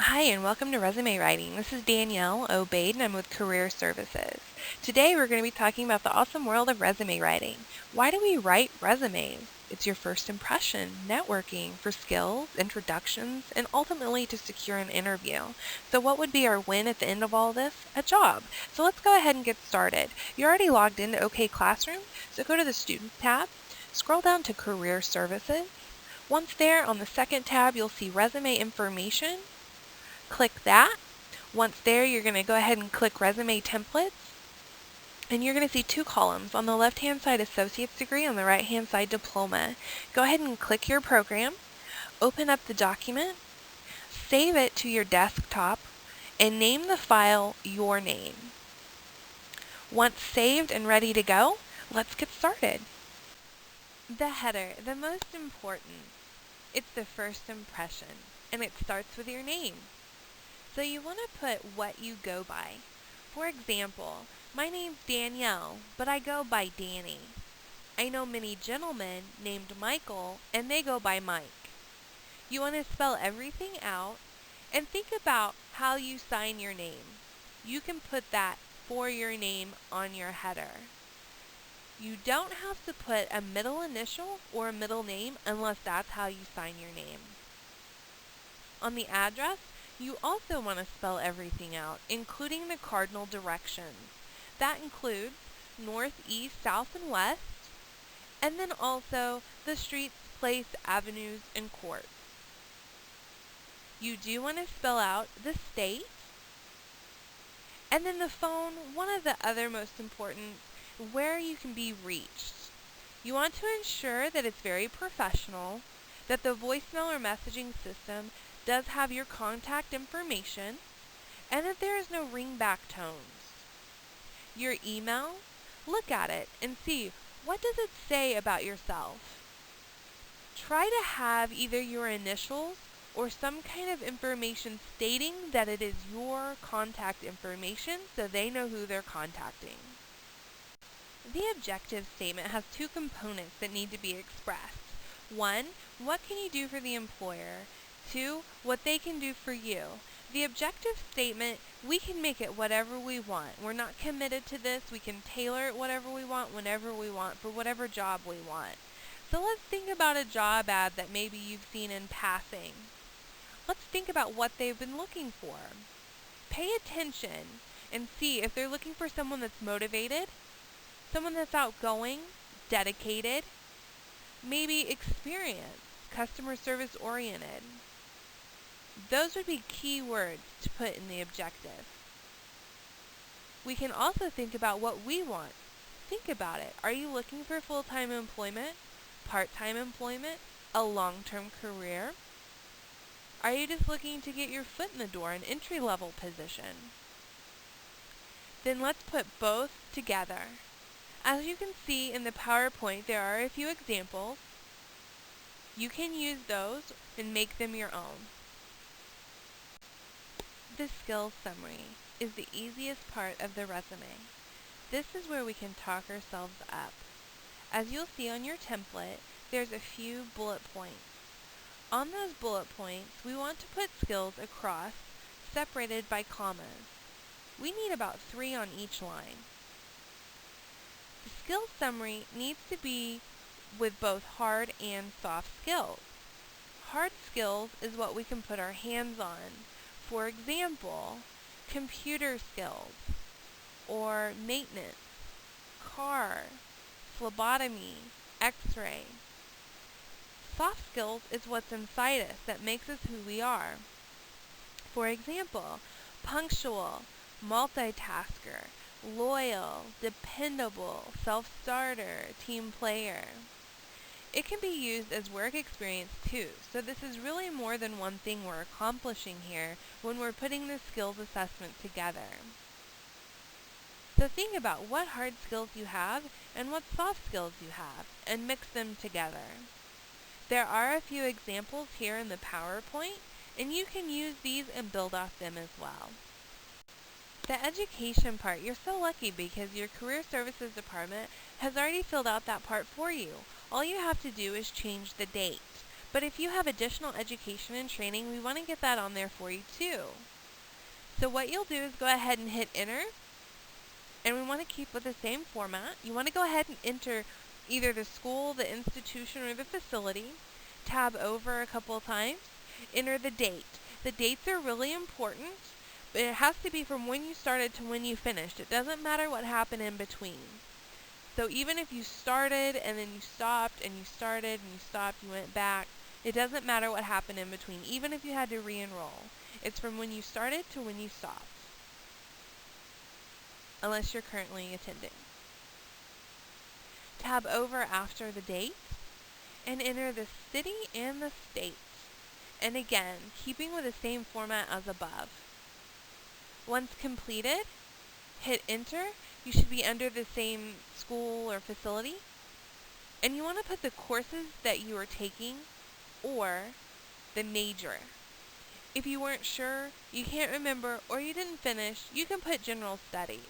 Hi, and welcome to Resume Writing. This is Danielle Obaid, and I'm with Career Services. Today, we're going to be talking about the awesome world of resume writing. Why do we write resumes? It's your first impression, networking for skills, introductions, and ultimately to secure an interview. So what would be our win at the end of all this? A job. So let's go ahead and get started. You're already logged into OK Classroom, so go to the Student tab, scroll down to Career Services. Once there, on the second tab, you'll see Resume Information. Click that. Once there, you're going to go ahead and click Resume Templates, and you're going to see two columns. On the left-hand side, Associate's Degree, on the right-hand side, Diploma. Go ahead and click your program, open up the document, save it to your desktop, and name the file your name. Once saved and ready to go, let's get started. The header, the most important. It's the first impression, and it starts with your name. So you want to put what you go by. For example, my name's Danielle, but I go by Danny. I know many gentlemen named Michael, and they go by Mike. You want to spell everything out and think about how you sign your name. You can put that for your name on your header. You don't have to put a middle initial or a middle name unless that's how you sign your name. On the address, you also want to spell everything out, including the cardinal directions. That includes north, east, south, and west, and then also the streets, place, avenues, and courts. You do want to spell out the state, and then the phone, one of the other most important, where you can be reached. You want to ensure that it's very professional, that the voicemail or messaging system does have your contact information, and that there is no ringback tones. Your email, look at it and see, what does it say about yourself? Try to have either your initials or some kind of information stating that it is your contact information so they know who they're contacting. The objective statement has two components that need to be expressed. One, what can you do for the employer? Two, what they can do for you. The objective statement, we can make it whatever we want. We're not committed to this. We can tailor it whatever we want, whenever we want, for whatever job we want. So let's think about a job ad that maybe you've seen in passing. Let's think about what they've been looking for. Pay attention and see if they're looking for someone that's motivated, someone that's outgoing, dedicated, maybe experienced, customer service oriented. Those would be key words to put in the objective. We can also think about what we want. Think about it. Are you looking for full-time employment, part-time employment, a long-term career? Are you just looking to get your foot in the door, an entry-level position? Then let's put both together. As you can see in the PowerPoint, there are a few examples. You can use those and make them your own. The skills summary is the easiest part of the resume. This is where we can talk ourselves up. As you'll see on your template, there's a few bullet points. On those bullet points, we want to put skills across, separated by commas. We need about 3 on each line. The skills summary needs to be with both hard and soft skills. Hard skills is what we can put our hands on. For example, computer skills, or maintenance, car, phlebotomy, x-ray. Soft skills is what's inside us that makes us who we are. For example, punctual, multitasker, loyal, dependable, self-starter, team player. It can be used as work experience too, so this is really more than one thing we're accomplishing here when we're putting the skills assessment together. So think about what hard skills you have and what soft skills you have, and mix them together. There are a few examples here in the PowerPoint, and you can use these and build off them as well. The education part, you're so lucky because your Career Services Department has already filled out that part for you. All you have to do is change the date. But if you have additional education and training, we want to get that on there for you too. So what you'll do is go ahead and hit enter, and we want to keep with the same format. You want to go ahead and enter either the school, the institution, or the facility. Tab over a couple of times. Enter the date. The dates are really important, but it has to be from when you started to when you finished. It doesn't matter what happened in between. So even if you started and then you stopped and you started and you stopped, you went back, it doesn't matter what happened in between, even if you had to re-enroll. It's from when you started to when you stopped, unless you're currently attending. Tab over after the date and enter the city and the state. And again, keeping with the same format as above. Once completed, hit enter. You should be under the same school or facility. And you want to put the courses that you are taking or the major. If you weren't sure, you can't remember, or you didn't finish, you can put general studies.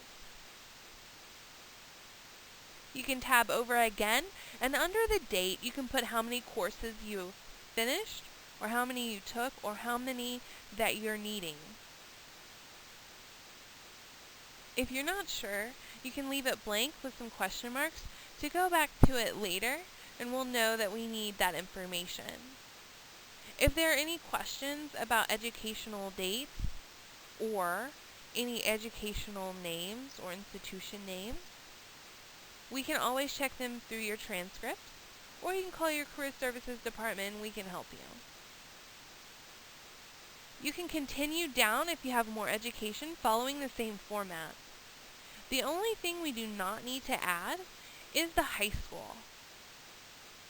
You can tab over again, and under the date, you can put how many courses you finished, or how many you took, or how many that you're needing. If you're not sure, you can leave it blank with some question marks to go back to it later, and we'll know that we need that information. If there are any questions about educational dates or any educational names or institution names, we can always check them through your transcript, or you can call your Career Services Department and we can help you. You can continue down if you have more education following the same format. The only thing we do not need to add is the high school.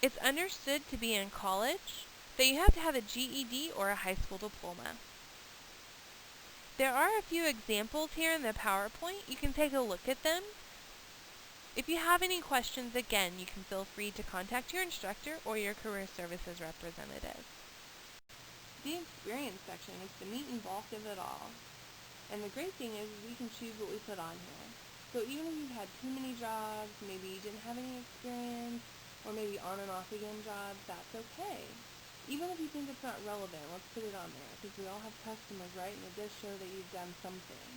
It's understood to be in college that you have to have a GED or a high school diploma. There are a few examples here in the PowerPoint. You can take a look at them. If you have any questions, again, you can feel free to contact your instructor or your Career Services representative. The experience section is the meat and bulk of it all. And the great thing is we can choose what we put on here. So even if you've had too many jobs, maybe you didn't have any experience, or maybe on and off again jobs, that's okay. Even if you think it's not relevant, let's put it on there, because we all have customers, right? And it does show that you've done something.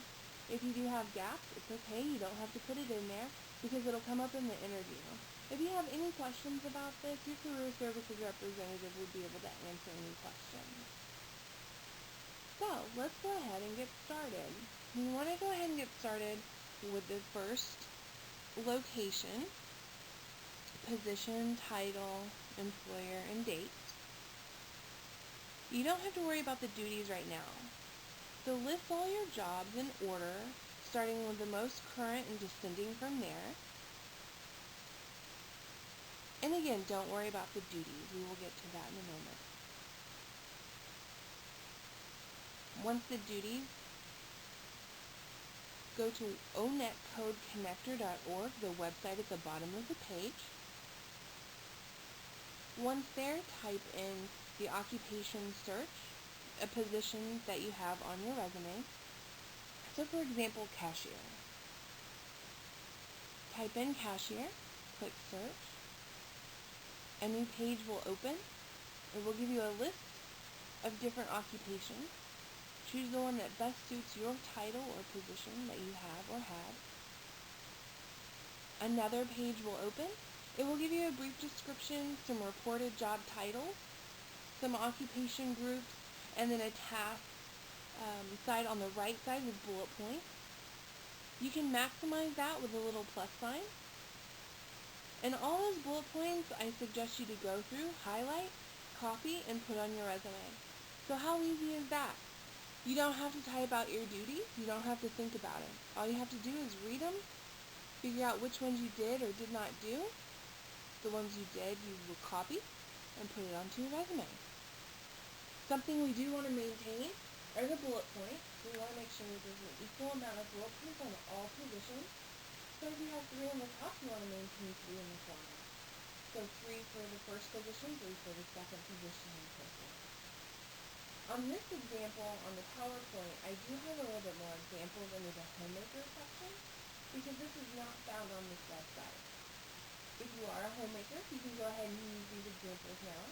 If you do have gaps, it's okay. You don't have to put it in there, because it'll come up in the interview. If you have any questions about this, your Career Services representative would be able to answer any questions. So, let's go ahead and get started. We want to go ahead and get started with the first location, position, title, employer, and date. You don't have to worry about the duties right now. So list all your jobs in order, starting with the most current and descending from there. And again, don't worry about the duties. We will get to that in a moment. Once the duties, go to onetcodeconnector.org, the website at the bottom of the page. Once there, type in the occupation search, a position that you have on your resume. So for example, cashier. Type in cashier, click search. A new page will open. It will give you a list of different occupations. Choose the one that best suits your title or position that you have or had. Another page will open. It will give you a brief description, some reported job titles, some occupation groups, and then a task side on the right side with bullet points. You can maximize that with a little plus sign. And all those bullet points I suggest you to go through, highlight, copy, and put on your resume. So how easy is that? You don't have to type out your duties. You don't have to think about it. All you have to do is read them, figure out which ones you did or did not do. The ones you did, you will copy and put it onto your resume. Something we do want to maintain are the bullet points. We want to make sure that there's an equal amount of bullet points on all positions. So if you have 3 on the top, you want to maintain 3 in the corner. So 3 for the first position, 3 for the second position, and so forth. On this example, on the PowerPoint, I do have a little bit more examples under the homemaker section, because this is not found on this website. If you are a homemaker, you can go ahead and use these examples now.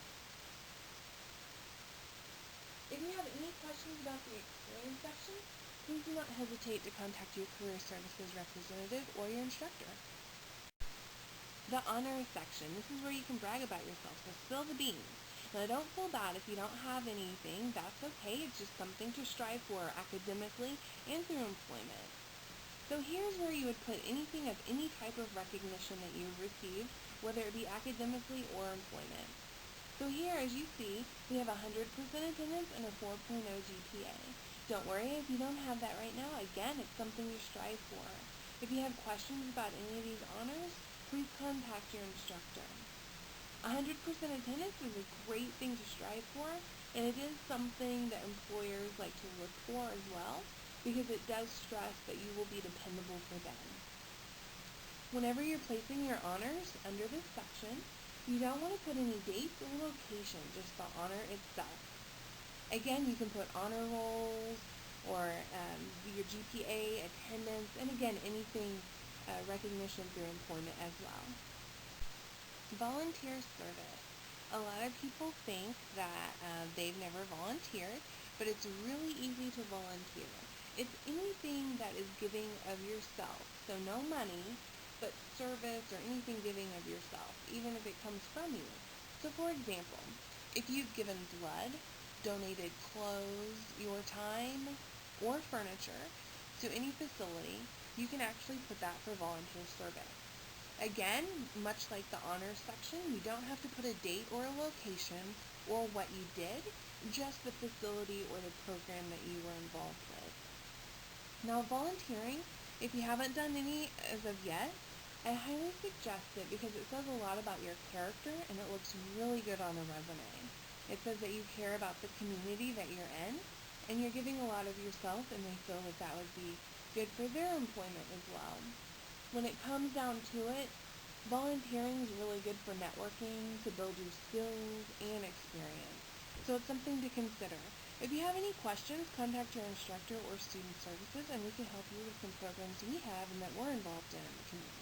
If you have any questions about the experience section, please do not hesitate to contact your career services representative or your instructor. The honors section. This is where you can brag about yourself, so spill the beans. Now, don't feel bad if you don't have anything. That's okay. It's just something to strive for academically and through employment. So here's where you would put anything of any type of recognition that you've received, whether it be academically or employment. So here, as you see, we have 100% attendance and a 4.0 GPA. Don't worry if you don't have that right now. Again, it's something to strive for. If you have questions about any of these honors, please contact your instructor. 100% attendance is a great thing to strive for, and it is something that employers like to look for as well, because it does stress that you will be dependable for them. Whenever you're placing your honors under this section, you don't want to put any dates or location, just the honor itself. Again, you can put honor rolls or your GPA, attendance, and again, anything recognition through employment as well. Volunteer service. A lot of people think that they've never volunteered, but it's really easy to volunteer. It's anything that is giving of yourself, so no money, but service or anything giving of yourself, even if it comes from you. So for example, if you've given blood, donated clothes, your time, or furniture to any facility, you can actually put that for volunteer service. Again, much like the honors section, you don't have to put a date or a location or what you did, just the facility or the program that you were involved with. Now, volunteering, if you haven't done any as of yet, I highly suggest it because it says a lot about your character and it looks really good on a resume. It says that you care about the community that you're in and you're giving a lot of yourself, and they feel that that would be good for their employment as well. When it comes down to it, volunteering is really good for networking, to build your skills and experience. So it's something to consider. If you have any questions, contact your instructor or student services, and we can help you with some programs we have and that we're involved in the community.